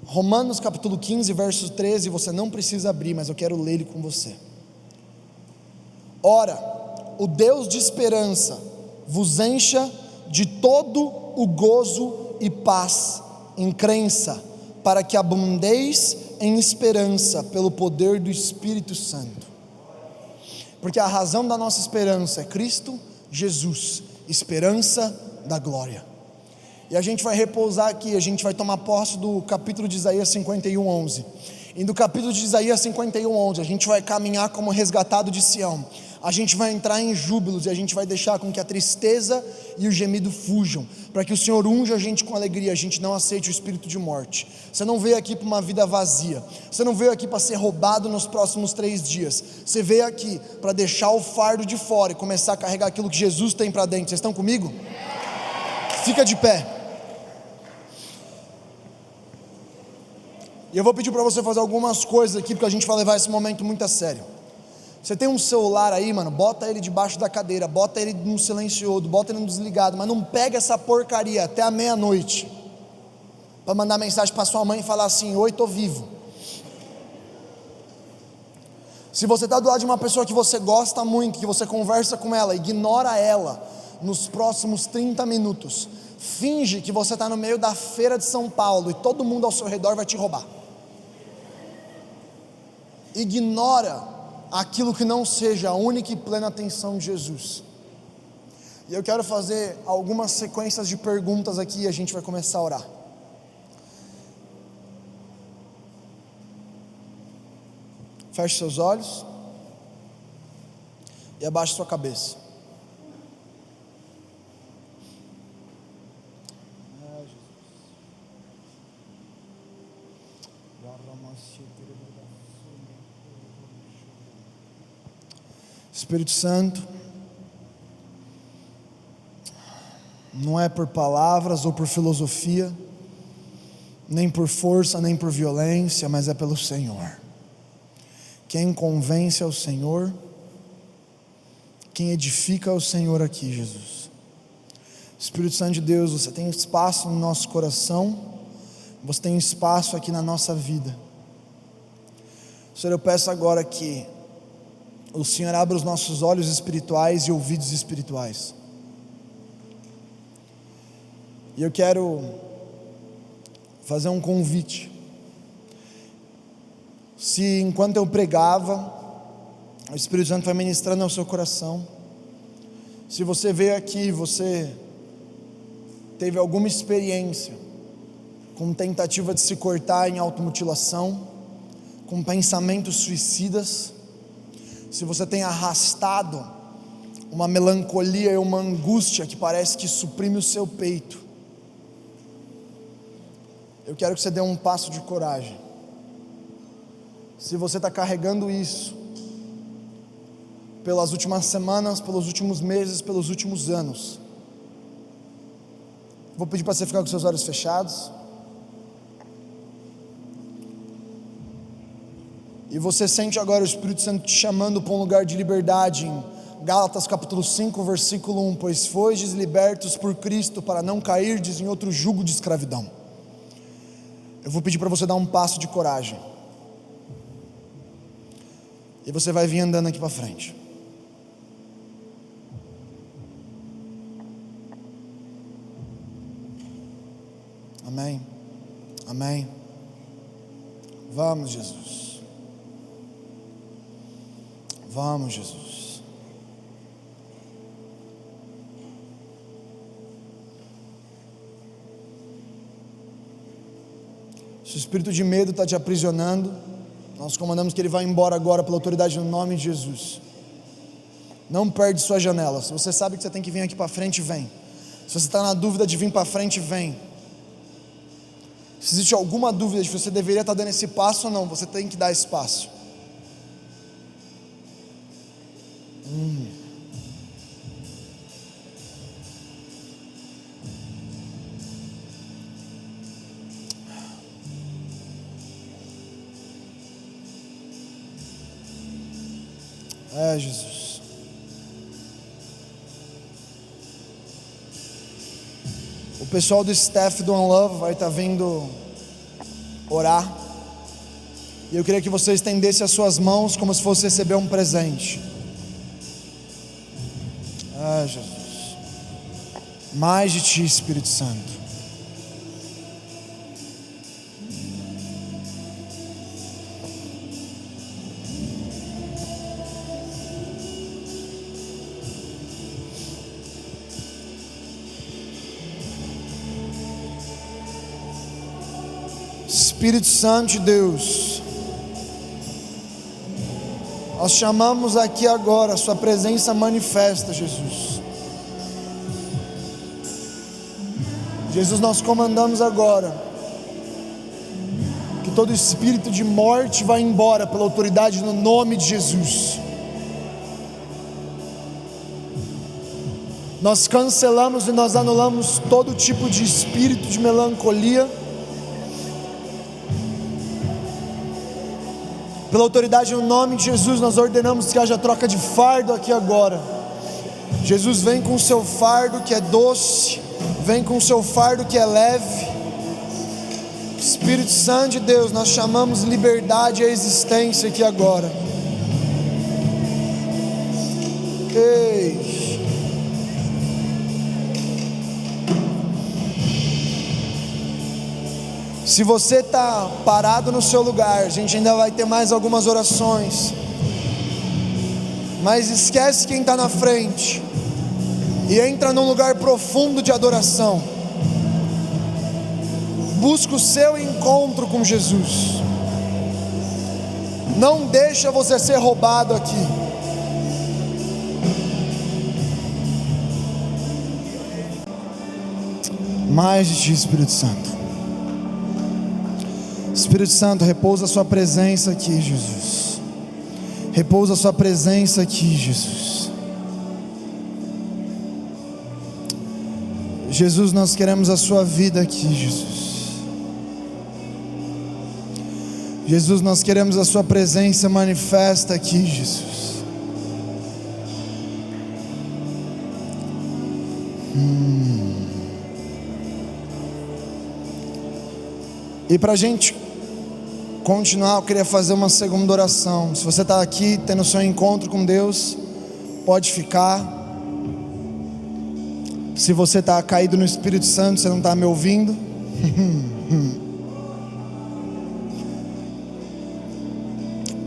Romanos capítulo 15, verso 13, você não precisa abrir, mas eu quero ler ele com você. Ora, o Deus de esperança vos encha de todo o gozo e paz em crença, para que abundeis em esperança pelo poder do Espírito Santo. Porque a razão da nossa esperança é Cristo Jesus, esperança da glória. E a gente vai repousar aqui, a gente vai tomar posse do capítulo de Isaías 51, 11. E do capítulo de Isaías 51, 11, a gente vai caminhar como resgatado de Sião. A gente vai entrar em júbilos e a gente vai deixar com que a tristeza e o gemido fujam, para que o Senhor unja a gente com alegria, a gente não aceite o espírito de morte. Você não veio aqui para uma vida vazia, você não veio aqui para ser roubado nos próximos 3 dias, você veio aqui para deixar o fardo de fora e começar a carregar aquilo que Jesus tem para dentro. Vocês estão comigo? Fica de pé. E eu vou pedir para você fazer algumas coisas aqui, porque a gente vai levar esse momento muito a sério. Você tem um celular aí, mano, bota ele debaixo da cadeira, bota ele no silencioso, bota ele no desligado, mas não pega essa porcaria até a meia-noite, para mandar mensagem para sua mãe e falar assim: oi, tô vivo. Se você está do lado de uma pessoa que você gosta muito, que você conversa com ela, ignora ela nos próximos 30 minutos, finge que você está no meio da feira de São Paulo e todo mundo ao seu redor vai te roubar. Ignora aquilo que não seja a única e plena atenção de Jesus. E eu quero fazer algumas sequências de perguntas aqui e a gente vai começar a orar. Feche seus olhos e abaixe sua cabeça. Espírito Santo, não é por palavras ou por filosofia, nem por força, nem por violência, mas é pelo Senhor. Quem convence é o Senhor, quem edifica é o Senhor aqui, Jesus. Espírito Santo de Deus, você tem espaço no nosso coração, você tem espaço aqui na nossa vida. Senhor, eu peço agora que o Senhor abra os nossos olhos espirituais e ouvidos espirituais. E eu quero fazer um convite. Se enquanto eu pregava, o Espírito Santo vai ministrando ao seu coração. Se você veio aqui, você teve alguma experiência com tentativa de se cortar em automutilação, com pensamentos suicidas, se você tem arrastado uma melancolia e uma angústia que parece que suprime o seu peito, eu quero que você dê um passo de coragem. Se você está carregando isso pelas últimas semanas, pelos últimos meses, pelos últimos anos, vou pedir para você ficar com seus olhos fechados. E você sente agora o Espírito Santo te chamando para um lugar de liberdade, em Gálatas capítulo 5, versículo 1, pois fostes libertos por Cristo para não cairdes em outro jugo de escravidão. Eu vou pedir para você dar um passo de coragem, e você vai vir andando aqui para frente. Amém, amém. Vamos, Jesus. Vamos, Jesus. Se o espírito de medo está te aprisionando, nós comandamos que ele vá embora agora pela autoridade no nome de Jesus. Não perde sua janela. Se você sabe que você tem que vir aqui para frente, vem. Se você está na dúvida de vir para frente, vem. Se existe alguma dúvida de que você deveria estar dando esse passo ou não, você tem que dar esse passo. Jesus. O pessoal do staff do One Love vai estar vindo orar. E eu queria que você estendesse as suas mãos como se fosse receber um presente. Jesus. Mais de Ti, Espírito Santo. Espírito Santo de Deus, nós chamamos aqui agora a Sua presença manifesta, Jesus. Jesus, nós comandamos agora que todo espírito de morte vá embora pela autoridade no nome de Jesus. Nós cancelamos e nós anulamos todo tipo de espírito de melancolia. Pela autoridade no nome de Jesus, nós ordenamos que haja troca de fardo aqui agora. Jesus, vem com o seu fardo que é doce, vem com o seu fardo que é leve. Espírito Santo de Deus, nós chamamos liberdade à existência aqui agora. Ei. Se você está parado no seu lugar, a gente ainda vai ter mais algumas orações, mas esquece quem está na frente e entra num lugar profundo de adoração. Busca o seu encontro com Jesus. Não deixa você ser roubado aqui. Mais de Ti, Espírito Santo. Espírito Santo, repousa a Sua presença aqui, Jesus. Repousa a Sua presença aqui, Jesus. Jesus, nós queremos a Sua vida aqui, Jesus. Jesus, nós queremos a Sua presença manifesta aqui, Jesus. E para a gente continuar, eu queria fazer uma segunda oração. Se você está aqui tendo seu encontro com Deus, pode ficar. Se você está caído no Espírito Santo, você não está me ouvindo.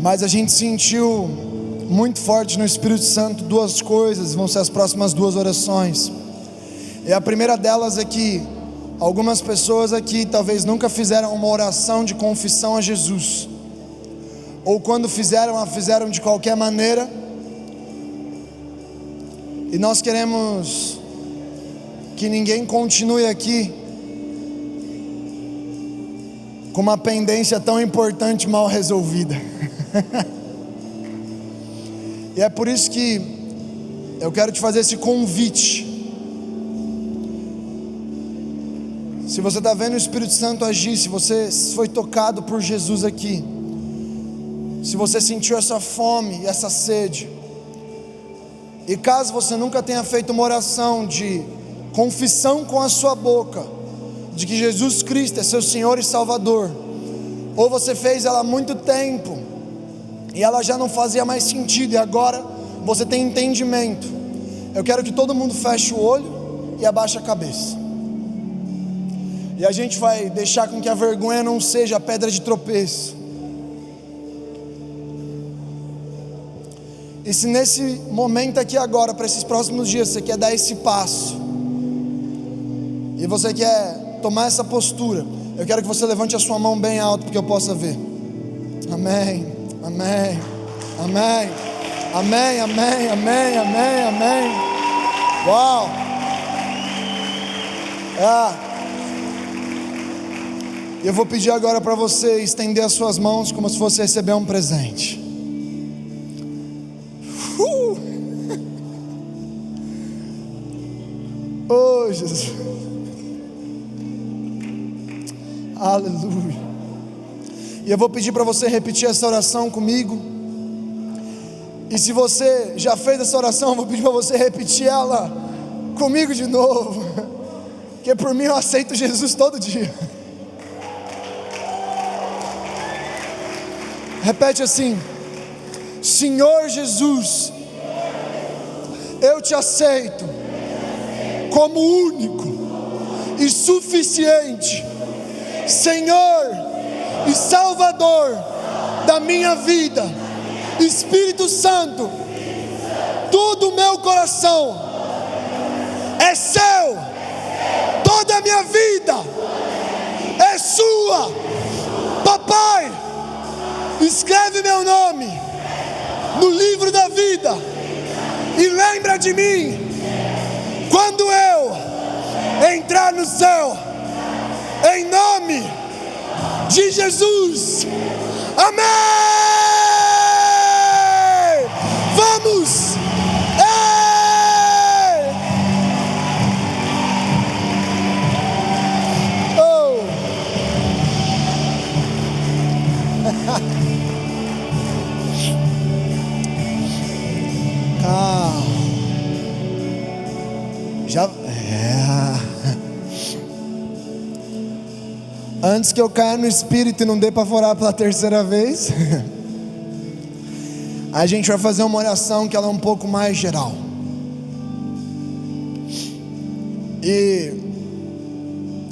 Mas a gente sentiu muito forte no Espírito Santo duas coisas, vão ser as próximas duas orações. E a primeira delas é que algumas pessoas aqui talvez nunca fizeram uma oração de confissão a Jesus, ou quando fizeram, a fizeram de qualquer maneira. E nós queremos que ninguém continue aqui com uma pendência tão importante mal resolvida. E é por isso que eu quero te fazer esse convite. Se você está vendo o Espírito Santo agir, se você foi tocado por Jesus aqui, se você sentiu essa fome e essa sede, e caso você nunca tenha feito uma oração de confissão com a sua boca, de que Jesus Cristo é seu Senhor e Salvador, ou você fez ela há muito tempo, e ela já não fazia mais sentido, e agora você tem entendimento, eu quero que todo mundo feche o olho e abaixe a cabeça. E a gente vai deixar com que a vergonha não seja a pedra de tropeço. E se nesse momento aqui agora, para esses próximos dias, você quer dar esse passo, e você quer tomar essa postura, Eu quero que você levante a sua mão bem alto para que eu possa ver. Amém, amém, amém, amém, amém, amém, amém, amém. Uau! Eu vou pedir agora para você estender as suas mãos como se fosse receber um presente. Oh, Jesus. Aleluia. E eu vou pedir para você repetir essa oração comigo. E se você já fez essa oração, eu vou pedir para você repetir ela comigo de novo. Porque por mim eu aceito Jesus todo dia. Repete assim: Senhor Jesus, eu te aceito como único e suficiente Senhor e Salvador da minha vida. Espírito Santo, todo o meu coração é seu, toda a minha vida é sua. Papai, escreve meu nome no livro da vida e lembra de mim quando eu entrar no céu, em nome de Jesus. Amém. Vamos. Ei! Oh. Já Antes que eu caia no espírito e não dê para orar pela terceira vez, a gente vai fazer uma oração que ela é um pouco mais geral. E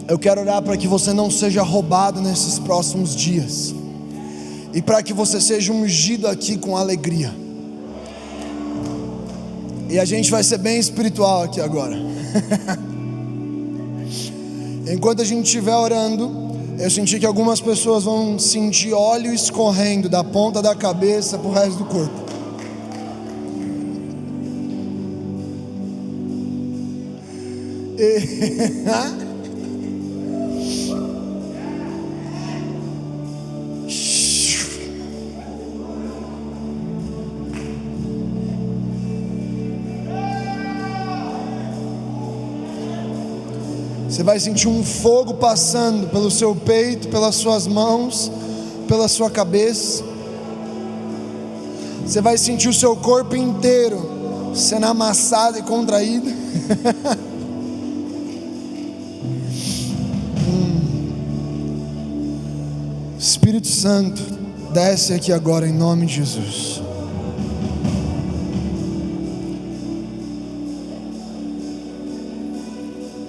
eu quero orar para que você não seja roubado nesses próximos dias, e para que você seja ungido aqui com alegria. E a gente vai ser bem espiritual aqui agora. Enquanto a gente estiver orando, eu senti que algumas pessoas vão sentir óleo escorrendo da ponta da cabeça para o resto do corpo. Você vai sentir um fogo passando pelo seu peito, pelas suas mãos, pela sua cabeça. Você vai sentir o seu corpo inteiro sendo amassado e contraído. Espírito Santo, desce aqui agora em nome de Jesus.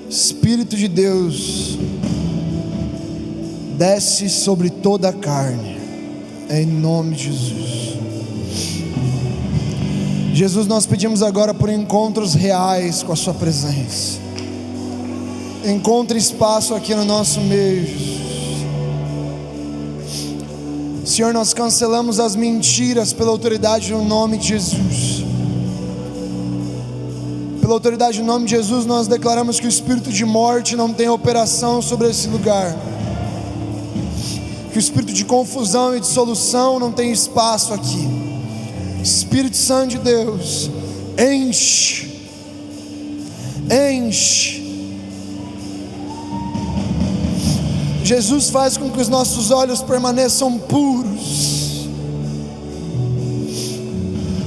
Espírito de Deus, desce sobre toda a carne, em nome de Jesus. Jesus, nós pedimos agora por encontros reais com a sua presença. Encontre espaço aqui no nosso meio, Jesus. Senhor, nós cancelamos as mentiras pela autoridade no nome de Jesus. Pela autoridade no nome de Jesus, nós declaramos que o espírito de morte não tem operação sobre esse lugar. Que o espírito de confusão e dissolução não tem espaço aqui. Espírito Santo de Deus, enche. Jesus, faz com que os nossos olhos permaneçam puros.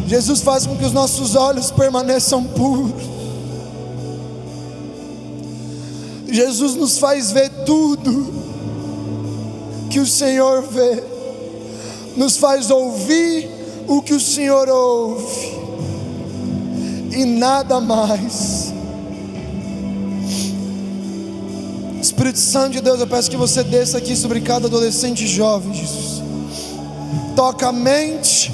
Jesus, faz com que os nossos olhos permaneçam puros. Jesus, nos faz ver tudo que o Senhor vê. Nos faz ouvir o que o Senhor ouve. E nada mais. Espírito Santo de Deus, eu peço que você desça aqui sobre cada adolescente e jovem, Jesus. Toca a mente,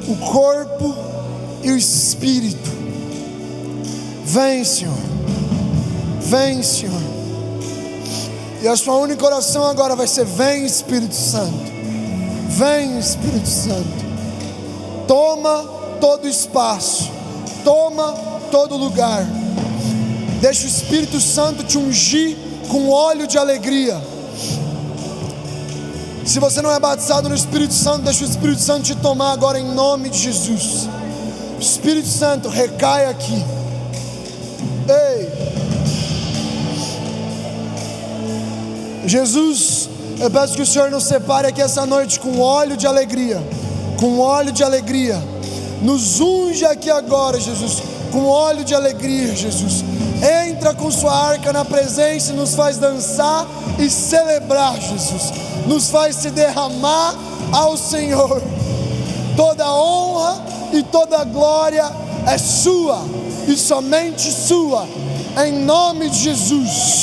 o corpo e o espírito. Vem, Senhor. Vem, Senhor. E a sua única oração agora vai ser: vem, Espírito Santo. Vem, Espírito Santo. Toma todo espaço, toma todo lugar. Deixa o Espírito Santo te ungir com óleo de alegria. Se você não é batizado no Espírito Santo, deixa o Espírito Santo te tomar agora em nome de Jesus. Espírito Santo, recai aqui. Ei, Jesus, eu peço que o Senhor nos separe aqui essa noite com óleo de alegria, com óleo de alegria. Nos unge aqui agora, Jesus, com óleo de alegria, Jesus. Entra com sua arca na presença e nos faz dançar e celebrar, Jesus. Nos faz se derramar ao Senhor. Toda honra e toda glória é sua e somente sua, em nome de Jesus.